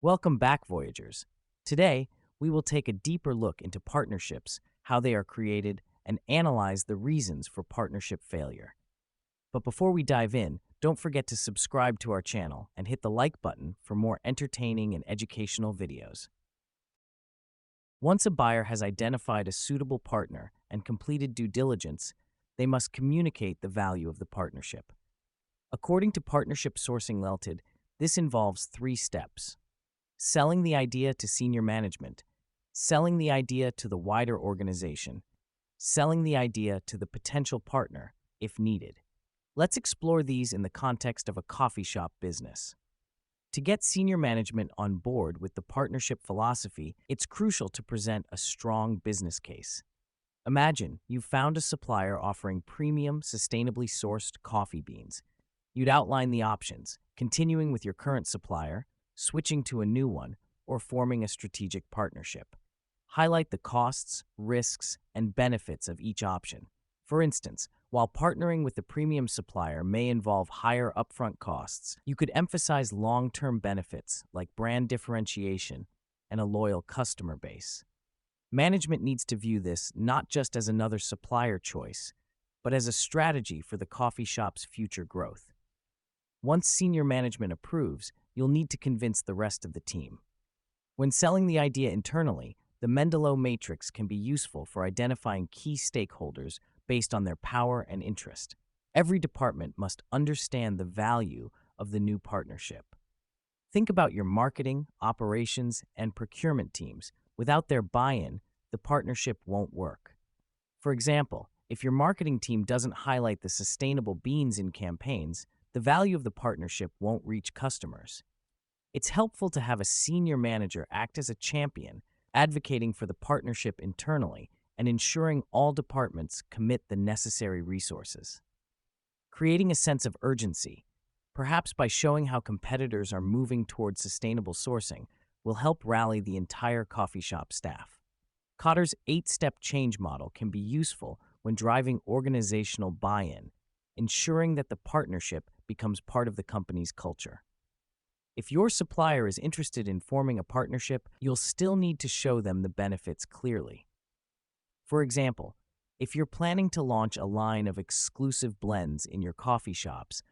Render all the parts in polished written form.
Welcome back, Voyagers. Today, we will take a deeper look into partnerships, how they are created, and analyze the reasons for partnership failure. But before we dive in, don't forget to subscribe to our channel and hit the like button for more entertaining and educational videos. Once a buyer has identified a suitable partner and completed due diligence, they must communicate the value of the partnership. According to Partnership Sourcing Ltd, this involves 3 steps: selling the idea to senior management, selling the idea to the wider organization, selling the idea to the potential partner, if needed. Let's explore these in the context of a coffee shop business. To get senior management on board with the partnership philosophy, it's crucial to present a strong business case. Imagine you've found a supplier offering premium, sustainably sourced coffee beans. You'd outline the options: continuing with your current supplier, switching to a new one, or forming a strategic partnership. Highlight the costs, risks, and benefits of each option. For instance, while partnering with the premium supplier may involve higher upfront costs, you could emphasize long-term benefits like brand differentiation and a loyal customer base. Management needs to view this not just as another supplier choice, but as a strategy for the coffee shop's future growth. Once senior management approves, you'll need to convince the rest of the team. When selling the idea internally, the Mendeley matrix can be useful for identifying key stakeholders based on their power and interest. Every department must understand the value of the new partnership. Think about your marketing, operations, and procurement teams. Without their buy-in, the partnership won't work. For example, if your marketing team doesn't highlight the sustainable beans in campaigns, the value of the partnership won't reach customers. It's helpful to have a senior manager act as a champion, advocating for the partnership internally and ensuring all departments commit the necessary resources. Creating a sense of urgency, perhaps by showing how competitors are moving towards sustainable sourcing, will help rally the entire coffee shop staff. Cotter's 8-step change model can be useful when driving organizational buy-in, ensuring that the partnership becomes part of the company's culture. If your supplier is interested in forming a partnership, you'll still need to show them the benefits clearly. For example, if you're planning to launch a line of exclusive blends in your coffee shops,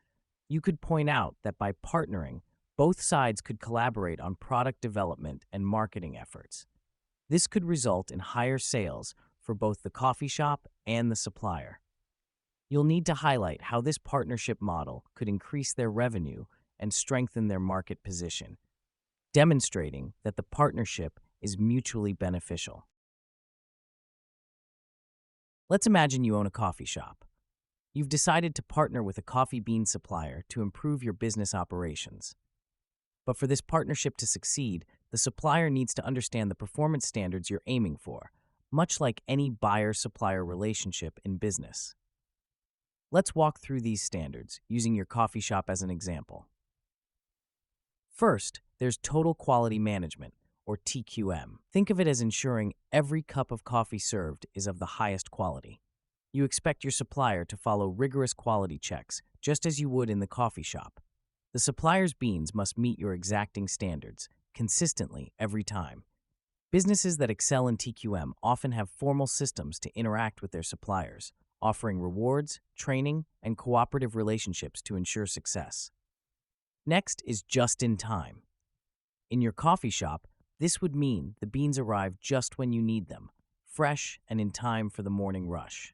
you could point out that by partnering, both sides could collaborate on product development and marketing efforts. This could result in higher sales for both the coffee shop and the supplier. You'll need to highlight how this partnership model could increase their revenue and strengthen their market position, demonstrating that the partnership is mutually beneficial. Let's imagine you own a coffee shop. You've decided to partner with a coffee bean supplier to improve your business operations. But for this partnership to succeed, the supplier needs to understand the performance standards you're aiming for, much like any buyer-supplier relationship in business. Let's walk through these standards, using your coffee shop as an example. First, there's total quality management, or TQM. Think of it as ensuring every cup of coffee served is of the highest quality. You expect your supplier to follow rigorous quality checks, just as you would in the coffee shop. The supplier's beans must meet your exacting standards, consistently every time. Businesses that excel in TQM often have formal systems to interact with their suppliers, offering rewards, training, and cooperative relationships to ensure success. Next is just-in-time. In your coffee shop, this would mean the beans arrive just when you need them, fresh and in time for the morning rush.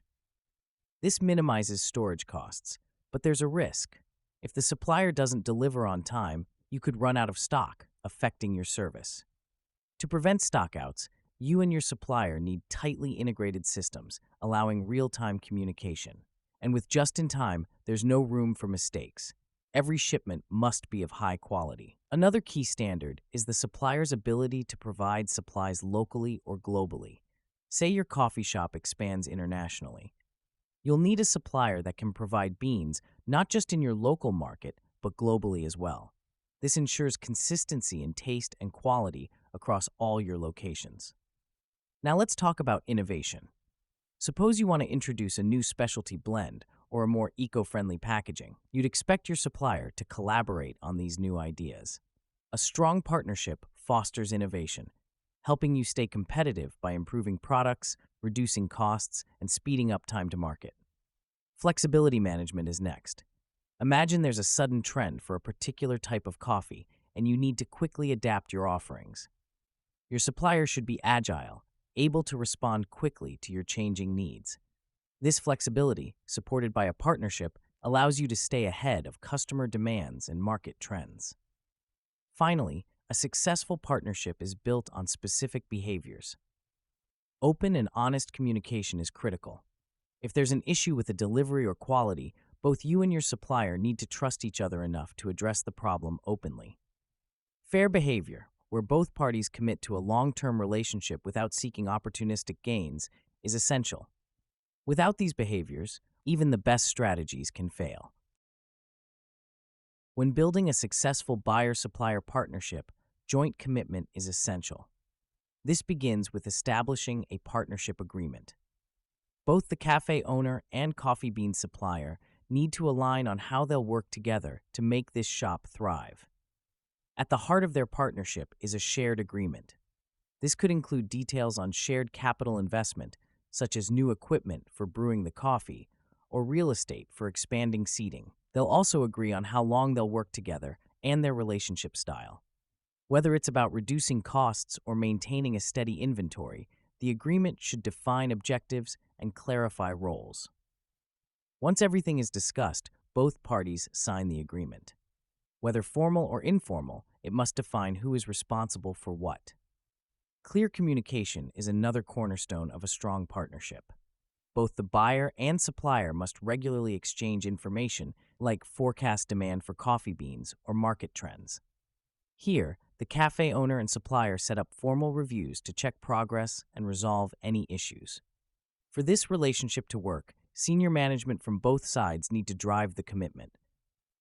This minimizes storage costs, but there's a risk. If the supplier doesn't deliver on time, you could run out of stock, affecting your service. To prevent stockouts, you and your supplier need tightly integrated systems, allowing real-time communication. And with just-in-time, there's no room for mistakes. Every shipment must be of high quality. Another key standard is the supplier's ability to provide supplies locally or globally. Say your coffee shop expands internationally. You'll need a supplier that can provide beans not just in your local market, but globally as well. This ensures consistency in taste and quality across all your locations. Now let's talk about innovation. Suppose you want to introduce a new specialty blend or a more eco-friendly packaging. You'd expect your supplier to collaborate on these new ideas. A strong partnership fosters innovation, helping you stay competitive by improving products, reducing costs, and speeding up time to market. Flexibility management is next. Imagine there's a sudden trend for a particular type of coffee, and you need to quickly adapt your offerings. Your supplier should be agile, able to respond quickly to your changing needs. This flexibility, supported by a partnership, allows you to stay ahead of customer demands and market trends. Finally, a successful partnership is built on specific behaviors. Open and honest communication is critical. If there's an issue with a delivery or quality, both you and your supplier need to trust each other enough to address the problem openly. Fair behavior, where both parties commit to a long-term relationship without seeking opportunistic gains, is essential. Without these behaviors, even the best strategies can fail. When building a successful buyer-supplier partnership, joint commitment is essential. This begins with establishing a partnership agreement. Both the cafe owner and coffee bean supplier need to align on how they'll work together to make this shop thrive. At the heart of their partnership is a shared agreement. This could include details on shared capital investment, such as new equipment for brewing the coffee, or real estate for expanding seating. They'll also agree on how long they'll work together and their relationship style. Whether it's about reducing costs or maintaining a steady inventory, the agreement should define objectives and clarify roles. Once everything is discussed, both parties sign the agreement. Whether formal or informal, it must define who is responsible for what. Clear communication is another cornerstone of a strong partnership. Both the buyer and supplier must regularly exchange information like forecast demand for coffee beans or market trends. Here, the cafe owner and supplier set up formal reviews to check progress and resolve any issues. For this relationship to work, senior management from both sides need to drive the commitment.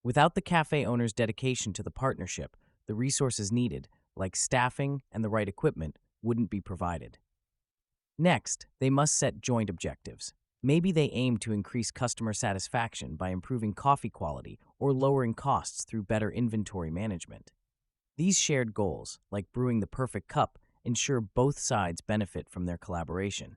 Without the cafe owner's dedication to the partnership, the resources needed, like staffing and the right equipment, wouldn't be provided. Next, they must set joint objectives. Maybe they aim to increase customer satisfaction by improving coffee quality or lowering costs through better inventory management. These shared goals, like brewing the perfect cup, ensure both sides benefit from their collaboration.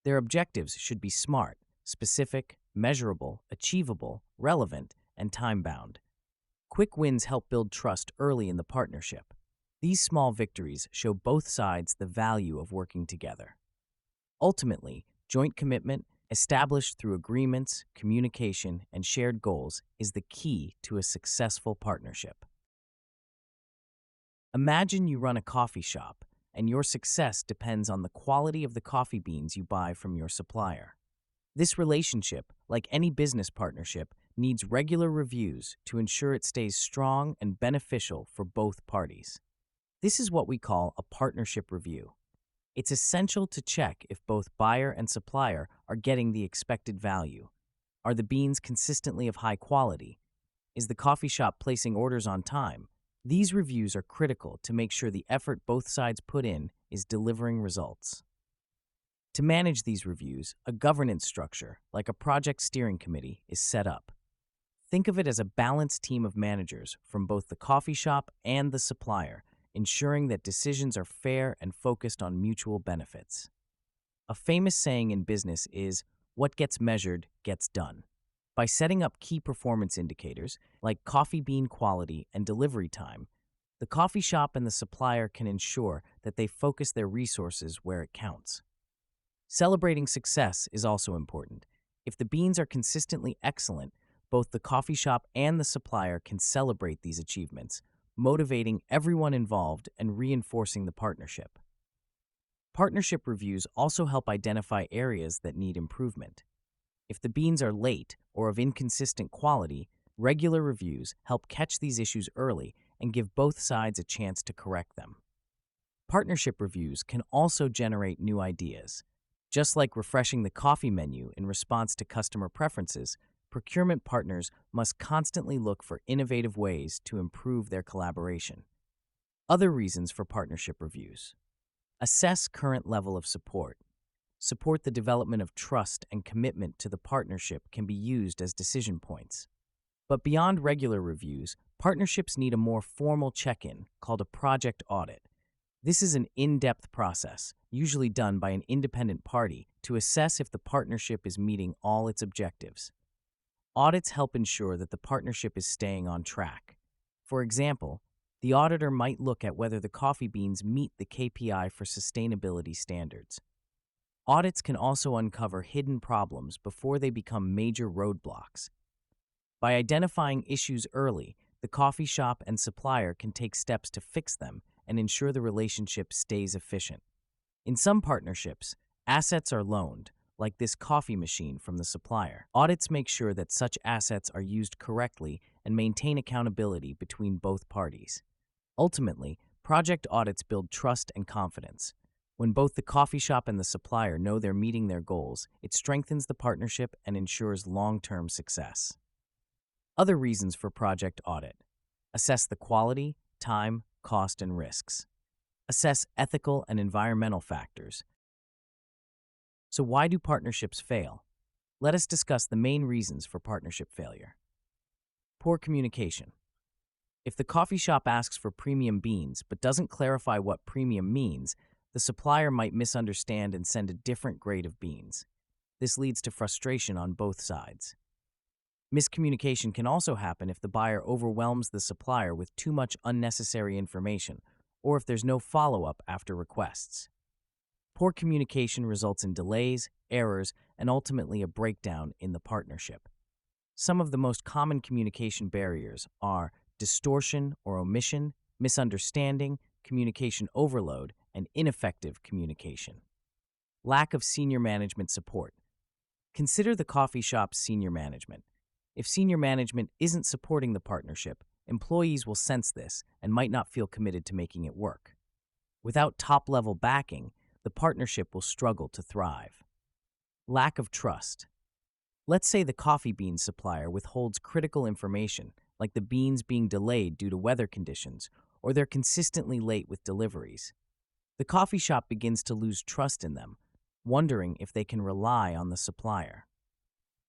Their objectives should be smart, specific, measurable, achievable, relevant, and time-bound. Quick wins help build trust early in the partnership. These small victories show both sides the value of working together. Ultimately, joint commitment, established through agreements, communication, and shared goals, is the key to a successful partnership. Imagine you run a coffee shop, and your success depends on the quality of the coffee beans you buy from your supplier. This relationship, like any business partnership, needs regular reviews to ensure it stays strong and beneficial for both parties. This is what we call a partnership review. It's essential to check if both buyer and supplier are getting the expected value. Are the beans consistently of high quality? Is the coffee shop placing orders on time? These reviews are critical to make sure the effort both sides put in is delivering results. To manage these reviews, a governance structure, like a project steering committee, is set up. Think of it as a balanced team of managers from both the coffee shop and the supplier, ensuring that decisions are fair and focused on mutual benefits. A famous saying in business is, "What gets measured gets done." By setting up key performance indicators, like coffee bean quality and delivery time, the coffee shop and the supplier can ensure that they focus their resources where it counts. Celebrating success is also important. If the beans are consistently excellent, both the coffee shop and the supplier can celebrate these achievements, motivating everyone involved and reinforcing the partnership. Partnership reviews also help identify areas that need improvement. If the beans are late or of inconsistent quality, regular reviews help catch these issues early and give both sides a chance to correct them. Partnership reviews can also generate new ideas. Just like refreshing the coffee menu in response to customer preferences, procurement partners must constantly look for innovative ways to improve their collaboration. Other reasons for partnership reviews: assess current level of support. Support the development of trust and commitment to the partnership can be used as decision points. But beyond regular reviews, partnerships need a more formal check-in called a project audit. This is an in-depth process, usually done by an independent party, to assess if the partnership is meeting all its objectives. Audits help ensure that the partnership is staying on track. For example, the auditor might look at whether the coffee beans meet the KPI for sustainability standards. Audits can also uncover hidden problems before they become major roadblocks. By identifying issues early, the coffee shop and supplier can take steps to fix them and ensure the relationship stays efficient. In some partnerships, assets are loaned, like this coffee machine from the supplier. Audits make sure that such assets are used correctly and maintain accountability between both parties. Ultimately, project audits build trust and confidence. When both the coffee shop and the supplier know they're meeting their goals, it strengthens the partnership and ensures long-term success. Other reasons for project audit: assess the quality, time, cost, and risks. Assess ethical and environmental factors. So why do partnerships fail? Let us discuss the main reasons for partnership failure. Poor communication. If the coffee shop asks for premium beans but doesn't clarify what premium means, the supplier might misunderstand and send a different grade of beans. This leads to frustration on both sides. Miscommunication can also happen if the buyer overwhelms the supplier with too much unnecessary information, or if there's no follow-up after requests. Poor communication results in delays, errors, and ultimately a breakdown in the partnership. Some of the most common communication barriers are distortion or omission, misunderstanding, communication overload, and ineffective communication. Lack of senior management support. Consider the coffee shop's senior management. If senior management isn't supporting the partnership, employees will sense this and might not feel committed to making it work. Without top-level backing, the partnership will struggle to thrive. Lack of trust. Let's say the coffee bean supplier withholds critical information, like the beans being delayed due to weather conditions, or they're consistently late with deliveries. The coffee shop begins to lose trust in them, wondering if they can rely on the supplier.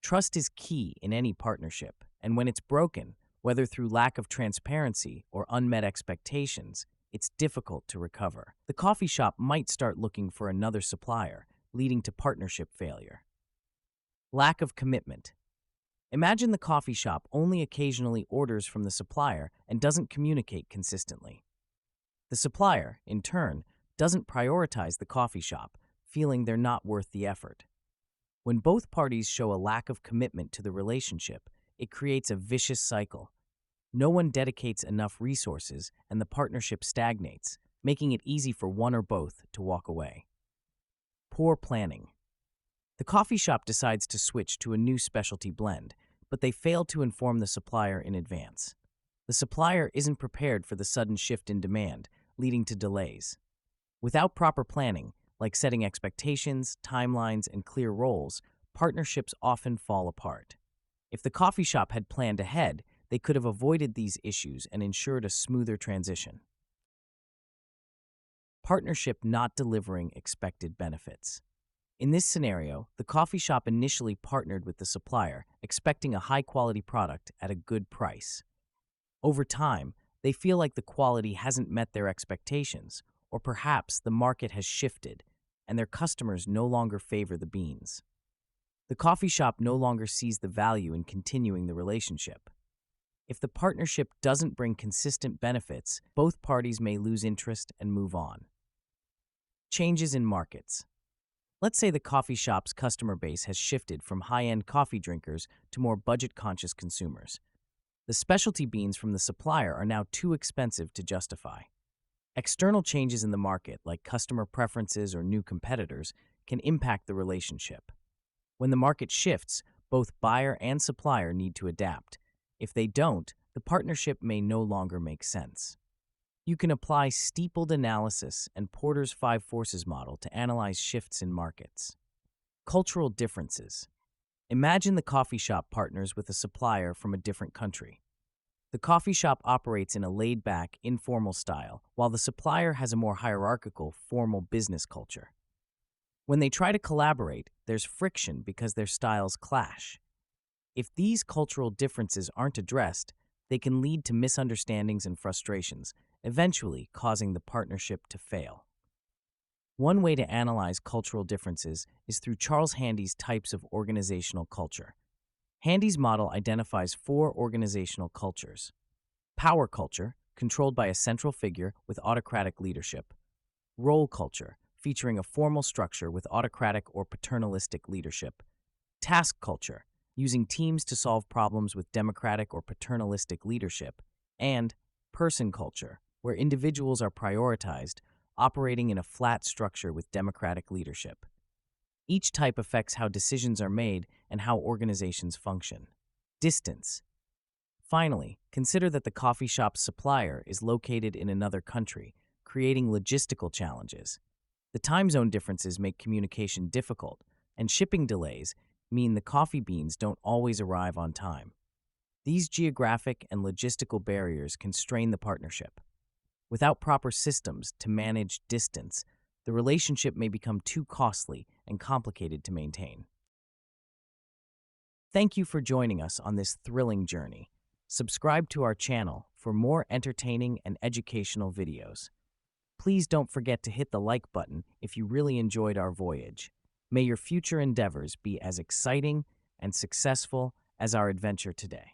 Trust is key in any partnership, and when it's broken, whether through lack of transparency or unmet expectations, it's difficult to recover. The coffee shop might start looking for another supplier, leading to partnership failure. Lack of commitment. Imagine the coffee shop only occasionally orders from the supplier and doesn't communicate consistently. The supplier, in turn, doesn't prioritize the coffee shop, feeling they're not worth the effort. When both parties show a lack of commitment to the relationship, it creates a vicious cycle. No one dedicates enough resources and the partnership stagnates, making it easy for one or both to walk away. Poor planning. The coffee shop decides to switch to a new specialty blend, but they fail to inform the supplier in advance. The supplier isn't prepared for the sudden shift in demand, leading to delays. Without proper planning, like setting expectations, timelines, and clear roles, partnerships often fall apart. If the coffee shop had planned ahead, they could have avoided these issues and ensured a smoother transition. Partnership not delivering expected benefits. In this scenario, the coffee shop initially partnered with the supplier, expecting a high-quality product at a good price. Over time, they feel like the quality hasn't met their expectations, or perhaps the market has shifted, and their customers no longer favor the beans. The coffee shop no longer sees the value in continuing the relationship. If the partnership doesn't bring consistent benefits, both parties may lose interest and move on. Changes in markets. Let's say the coffee shop's customer base has shifted from high-end coffee drinkers to more budget-conscious consumers. The specialty beans from the supplier are now too expensive to justify. External changes in the market, like customer preferences or new competitors, can impact the relationship. When the market shifts, both buyer and supplier need to adapt. If they don't, the partnership may no longer make sense. You can apply steepled analysis and Porter's 5 forces model to analyze shifts in markets. Cultural differences. Imagine the coffee shop partners with a supplier from a different country. The coffee shop operates in a laid-back, informal style, while the supplier has a more hierarchical, formal business culture. When they try to collaborate, there's friction because their styles clash. If these cultural differences aren't addressed, they can lead to misunderstandings and frustrations, eventually causing the partnership to fail. One way to analyze cultural differences is through Charles Handy's types of organizational culture. Handy's model identifies 4 organizational cultures. Power culture, controlled by a central figure with autocratic leadership. Role culture, featuring a formal structure with autocratic or paternalistic leadership. Task culture, using teams to solve problems with democratic or paternalistic leadership. And person culture, where individuals are prioritized, operating in a flat structure with democratic leadership. Each type affects how decisions are made and how organizations function. Distance. Finally, consider that the coffee shop's supplier is located in another country, creating logistical challenges. The time zone differences make communication difficult, and shipping delays mean the coffee beans don't always arrive on time. These geographic and logistical barriers can strain the partnership. Without proper systems to manage distance, the relationship may become too costly and complicated to maintain. Thank you for joining us on this thrilling journey. Subscribe to our channel for more entertaining and educational videos. Please don't forget to hit the like button if you really enjoyed our voyage. May your future endeavors be as exciting and successful as our adventure today.